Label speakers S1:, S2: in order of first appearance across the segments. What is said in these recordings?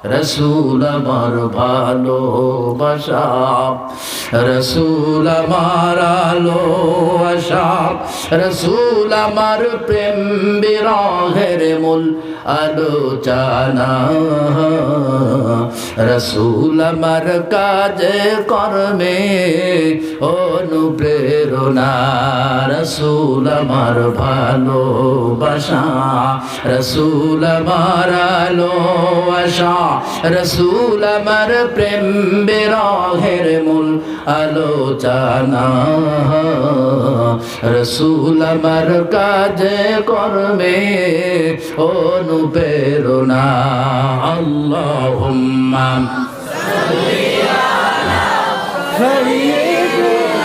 S1: রসুল আমার ভালোবাসা, রসুল আমার আলো আশা, রসুল আমার প্রেম বিরহের মূল আলোচনা, রসুল আমার কাজে কর্মে অনুপ্রেরণা, রসুল আমার ভালোবাসা, রসুল আমার আলো আশা, রসুল আমার প্রেম বিরহের মূল আলোচনা, রসুল আমার কাজে কর্মে অনুপ্রেরণা। আল্লাহুম্মা সাল্লি আলা সাইয়্যিদিনা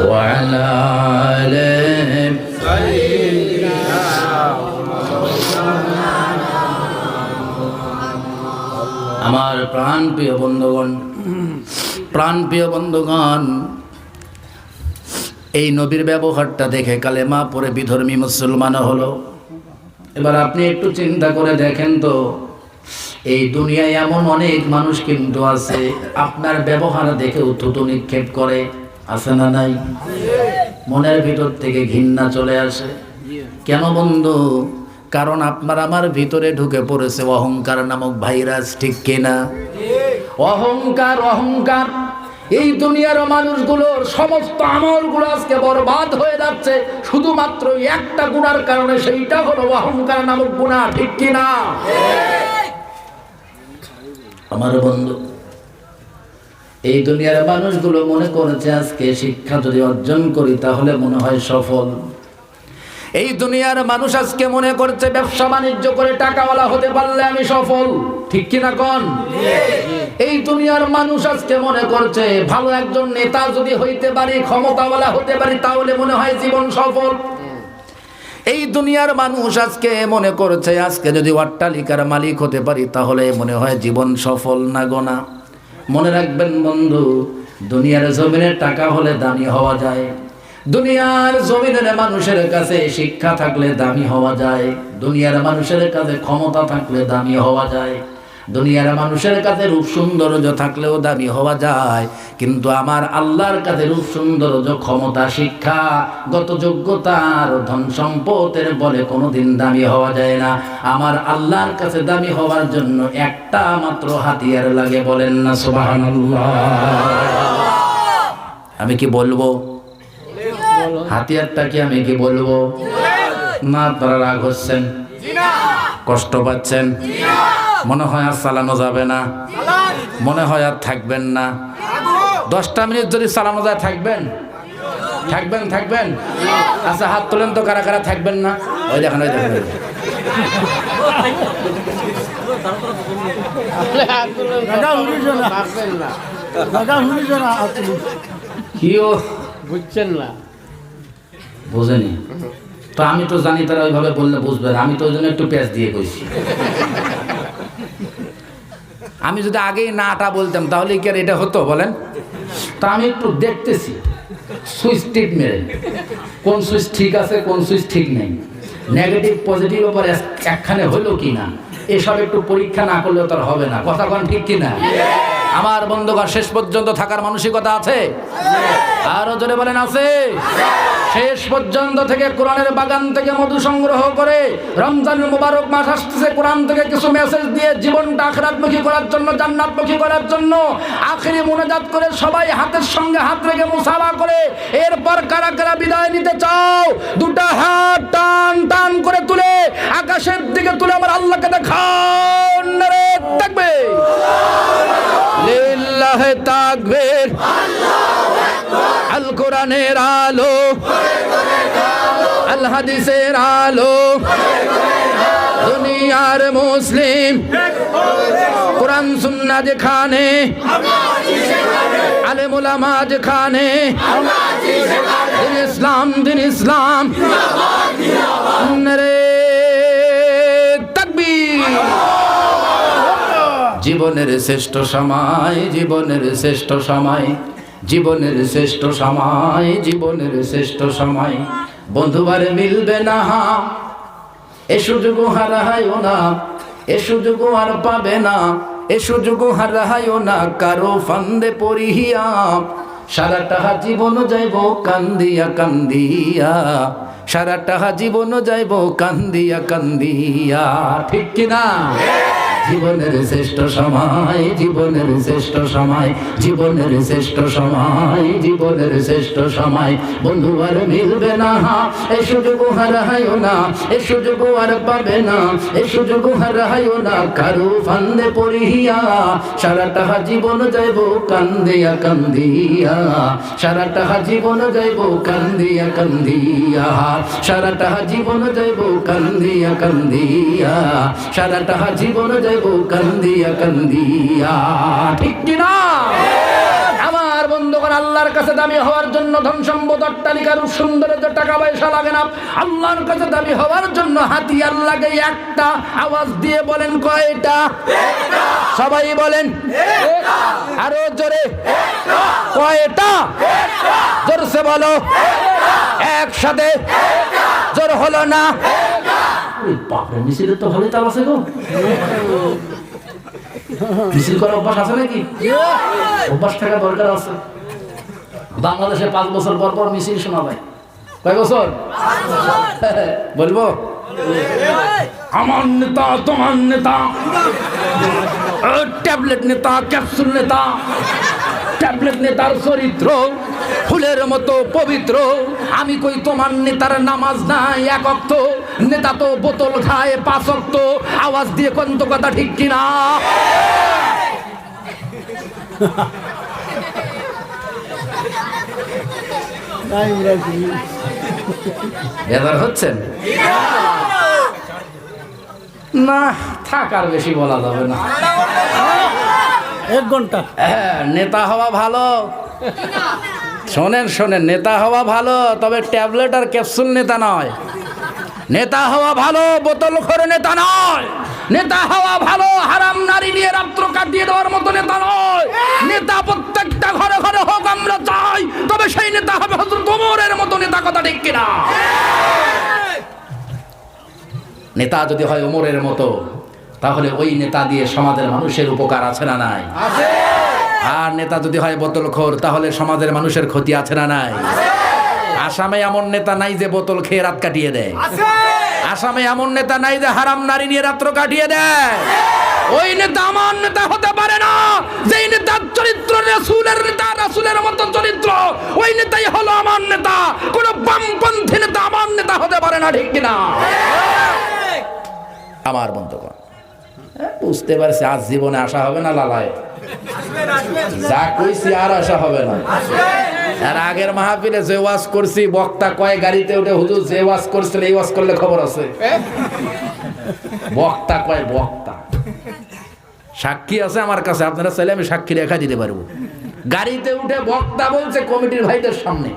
S1: ওয়া আলা আলি সাইয়্যিদিনা। আমার প্রাণপ্রিয় বন্ধুগণ, প্রাণপ্রিয় বন্ধুগণ, এই নবীর ব্যবহারটা দেখে কালেমা পড়ে বিধর্মী মুসলমান হলো। এবার আপনি একটু চিন্তা করে দেখেন তো, এই দুনিয়ায় এমন অনেক মানুষ কিন্তু আছে আপনার ব্যবহার দেখে উদ্ধত নিক্ষেপ করে, আছে না নাই? মনের ভিতর থেকে ঘৃণা চলে আসে। কেন বন্ধু? কারণ আপনার আমার ভিতরে ঢুকে পড়েছে অহংকার নামক ভাইরাস, ঠিক কিনা? অহংকার, অহংকার। এই দুনিয়ার মানুষগুলোর সমস্ত আমলগুলো আজকে বরবাদ হয়ে যাচ্ছে শুধুমাত্র একটা গুনার কারণে, সেইটা হলো অহংকার নামক গুনাহ, ঠিক কিনা? আমার বন্ধু, এই দুনিয়ার মানুষগুলো মনে করেছে আজকে শিক্ষা যদি অর্জন করি তাহলে মনে হয় সফল। এই দুনিয়ার মানুষ আজকে মনে করছে ব্যবসা বাণিজ্য করে টাকাওয়ালা হতে পারলে আমি সফল, ঠিক কিনা কোন? এই দুনিয়ার মানুষ আজকে মনে করছে ভালো একজন নেতা যদি হইতে পারি, ক্ষমতাওয়ালা হতে পারি, তাহলে মনে হয় জীবন সফল। এই দুনিয়ার মানুষ আজকে মনে করছে আজকে যদি অট্টালিকার মালিক হতে পারি তাহলে মনে হয় জীবন সফল। না গোনা। মনে রাখবেন বন্ধু, দুনিয়ার জমিনের টাকা হলে দামি হওয়া যায়, দুনিয়ার জমিনের মানুষের কাছে শিক্ষা থাকলে দামি হওয়া যায়, দুনিয়ার মানুষের কাছে ক্ষমতা থাকলে দামি হওয়া যায়, দুনিয়ার মানুষের কাছে রূপ সৌন্দর্য থাকলেও দামি হওয়া যায়, কিন্তু আমার আল্লাহর কাছে রূপ সৌন্দর্য, ক্ষমতা, শিক্ষা, গত যোগ্যতার ধন সম্পদের বলে কোনোদিন দামি হওয়া যায় না। আমার আল্লাহর কাছে দামি হওয়ার জন্য একটা মাত্র হাতিয়ার লাগে, বলেন না সুবহানাল্লাহ। আমি কি বলবো? হাতিয়ারটা কি আমি কি বলবো? না, আপনারা রাগ হচ্ছেন, কষ্ট পাচ্ছেন, মনে হয় আর চালানো যাবে না, মনে হয় আর থাকবেন না। 10টা মিনিট যদি চালানো যায় থাকবেন? থাকবেন? থাকবেন? আচ্ছা হাত তোলেন তো, কারা কারা থাকবেন না? ওই দেখেন, ওই দেখেন। কিও বুঝছেন না? বুঝেনি তো? আমি তো জানি তারা ওইভাবে বললে বুঝবে না, আমি তো ওই জন্য একটু পেঁচ দিয়ে কইছি। আমি যদি আগেই নাটা বলতাম তাহলে কি আর এটা হতো বলেন? তা আমি একটু দেখতেছি সুইচ টিপ মেরে কোন সুইচ ঠিক আছে কোন সুইচ ঠিক নেই, নেগেটিভ পজিটিভ ওপর একখানে হলো কি না, এসব একটু পরীক্ষা না করলে তার হবে না। কথা কোন ঠিক কিনা? আমার বন্ধুগণ, শেষ পর্যন্ত থাকার মানসিকতা আছে? আরো জোরে বলেন আছে? শেষ পর্যন্ত থেকে কোরআনের বাগান থেকে মধু সংগ্রহ করে রমজানের মুবারক মাস আসতেছে, কোরআন থেকে কিছু মেসেজ দিয়ে জীবনটা আখিরাতমুখী করার জন্য, জান্নাতমুখী করার জন্য আখিরি মুনাজাত করে সবাই হাতের সঙ্গে হাত রেখে মুসাফা করে এরপর কারা কারা বিদায় নিতে চাও, দুটো হাত টান টান করে তুলে আকাশের দিকে তুলে আমার আল্লাহকে দেখাও। নারে তাকবীর, লিল্লাহি তাকবীর, আল্লাহু আকবার। আল কোরআনের আলো, আল হাদিসের আলো, দুনিয়ার মুসলিম কোরআন সুন্নাহ যেখানে, আলেম উলামা যেখানে, দিন ইসলাম, দিন ইসলাম। নারে তাকবীর। জীবনের শ্রেষ্ঠ সময়, জীবনের শ্রেষ্ঠ সময়, জীবনের শ্রেষ্ঠ সময়, জীবনের শ্রেষ্ঠ সময় বন্ধুবারে মিলবে না, এ সুযোগ হারায়ও না, এ সুযোগ আর পাবে না, এ সুযোগ হারায়ও না কারো ফান্দে পড়িয়া। সারাটা জীবন যাইব কান্দিয়া কান্দিয়া, সারাটা জীবন যাইব কান্দিয়া কান্দিয়া। ঠিক কিনা? জীবনের শ্রেষ্ঠ সময়, জীবনের শ্রেষ্ঠ সময়, জীবনের শ্রেষ্ঠ সময়, জীবনের শ্রেষ্ঠ সময় বন্ধু আর মিলবে না। এই সুযোগ হারায়ও না, এই সুযোগ আর পাবে না, এই সুযোগ হারায়ও না কারো ফান্দে পড়িয়া। সারাটা জীবন যাইব কান্দিয়া কান্দিয়া, সারাটা জীবন যাইব কান্দিয়া কান্দিয়া, সারাটা জীবন যাইব কান্দিয়া কান্দিয়া, সারাটা জীবন যাইব কান্দিয়া কান্দিয়া। ঠিক কিনা? আমার বন্ধুগণ, আল্লাহর কাছে দামি হওয়ার জন্য ধন সম্পদ অট্টালিকার সৌন্দর্য টাকা পয়সা লাগে না। আল্লাহর কাছে দামি হওয়ার জন্য হাতিয়ার লাগে একটা। আওয়াজ দিয়ে বলেন কয়টা? সবাই বলেন আরো জোরে, কয়টা? জোরসে বলো, একসাথে। জোর হলো না? বাপরে, মিছিলে তো ভালোই তাল আছে গো। মিছিল করার অভ্যাস আছে নাকি? অভ্যাস থাকা দরকার আছে। বাংলাদেশে 5 বছর পর পর মিছিল শোনা যায়। কয় বছর? বলবো আমার নেতা, তোমার নেতা, ট্যাবলেট নেতা, ক্যাপসুল নেতা। ট্যাবলেট নেতার চরিত্র ফুলের মতো পবিত্র। আমি কই তোমার নেতার নামাজ নাই এক ওয়াক্ত, নেতা তো বোতল খায় 5 ওয়াক্ত। আওয়াজ দিয়ে কোন তো কথা ঠিক কিনা? বেজার হচ্ছেন না? থাক, আর বেশি বলা যাবে না।
S2: 1 ঘন্টা।
S1: নেতা হওয়া ভালো। শোনেন শোনেন, নেতা হওয়া ভালো, তবে ট্যাবলেট আর ক্যাপসুল নেতা নয়। নেতা হওয়া ভালো বোতল খোর নেতা নয়। নেতা হওয়া ভালো হারাম নারী নিয়ে রাত্র কাটিয়ে দেওয়ার মতো নেতা নয়। নেতা প্রত্যেকটা ঘরে ঘরে হোক আমরা চাই, তবে সেই নেতা হবে হযরত ওমরের মতো নেতা। কথা ঠিক কিনা? নেতা যদি হয় ওমরের মতো, তাহলে ওই নেতা দিয়ে সমাজের মানুষের উপকার আছে না নাই? আর নেতা যদি হয় বোতলখোর, তাহলে সমাজের মানুষের ক্ষতি আছে না নাই? আসামে এমন নেতা নাই যে বোতল খেয়ে রাত কাটিয়ে দেয়। আসামে এমন নেতা নাই যে হারাম নারী নিয়ে রাত্র কাটিয়ে দেয়। ওই নেতা আমার নেতা হতে পারে না। যেই নেতার চরিত্র রাসূলের নেতা, রাসূলের মতো চরিত্র, ওই নেতাই হলো আমার নেতা। কোন বামপন্থী নেতা আমার নেতা হতে পারে না। ঠিক কিনা? আমার বন্ধুগণ, বুঝতে পারছি আজ জীবনে আসা হবে না লালায়। যা কইছি আর আসা হবে না। আর আগের মাহফিলে যে ওয়াজ করছি, বক্তা কয় গাড়িতে উঠে, হুজুর যে ওয়াজ করছিল এই ওয়াজ করলে খবর আছে। বক্তা কয়, বক্তা সাক্ষী আছে আমার কাছে, আপনারা চাইলে আমি সাক্ষী রেখা দিতে পারবো। গাড়িতে উঠে বক্তা বলছে কমিটির ভাইদের সামনে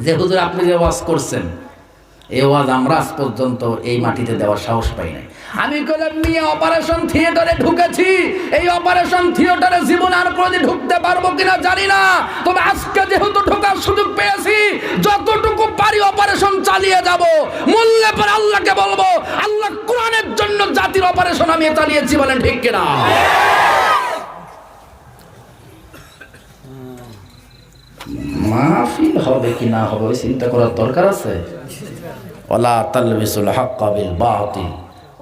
S1: যে হুজুর আপনি যে ওয়াজ করছেন, এই ওয়াজ আমরা আজ পর্যন্ত এই মাটিতে দেওয়ার সাহস পাই নাই। আমি কইলাম, নিয়ে অপারেশন থিয়েটারে ঢুকেছি, এই অপারেশন থিয়েটারে জীবন আর কোনোদিন ঢুকতে পারবো কিনা জানি না, তবে আজকে যেহেতু ঢোকার সুযোগ পেয়েছি, যতটুকু পারি অপারেশন চালিয়ে যাব। মূল্যে পরে আল্লাহকে বলবো, আল্লাহ কোরআনের জন্য জাতির অপারেশন আমি চালিয়েছি। বলেন ঠিক কিনা? মাহফিল হবে কি না হবে ওই চিন্তা করার দরকার আছে। ওয়ালা তালবিসুল হাক্কা বিল বাতিল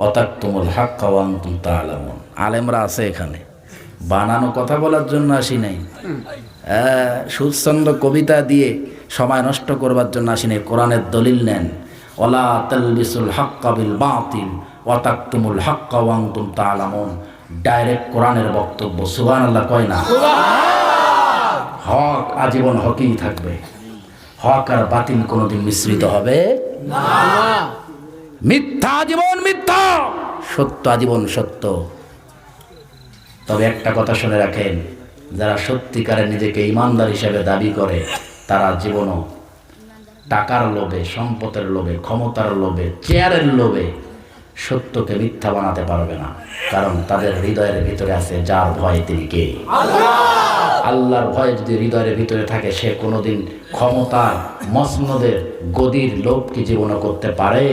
S1: ওয়া তাকতুমুল হাক্কা ওয়া আনতুম তা'লামুন। আলেমরা আছে এখানে, বানানো কথা বলার জন্য আসি নাই, সুচ্ছন্দ কবিতা দিয়ে সময় নষ্ট করবার জন্য আসি নাই। কোরআনের দলিল নেন। ওয়ালা তালবিসুল হাক্কা বিল বাতিল ওয়া তাকতুমুল হাক্কা ওয়া আনতুম তা'লামুন। ডাইরেক্ট কোরআনের বক্তব্য। সুবহানাল্লাহ কয় না? হক আজীবন হকই থাকবে। হক আর বাতিল কোনোদিন মিশ্রিত হবে না। মিথ্যা আজীবন মিথ্যা, সত্য আজীবন সত্য। তবে একটা কথা শুনে রাখেন, যারা সত্যিকারে নিজেকে ইমানদার হিসেবে দাবি করে, তারা জীবনও টাকার লোভে, সম্পদের লোভে, ক্ষমতার লোভে, চেয়ারের লোভে সত্যকে মিথ্যা বানাতে পারবে না। কারণ তাদের হৃদয়ের ভিতরে আছে যার ভয় তিনি কে? আল্লাহর ভয় যদি হৃদয়ের ভিতরে থাকে, সে কোনোদিন ক্ষমতার, মসনদের, গদির লোভ কি জীবন করতে পারে?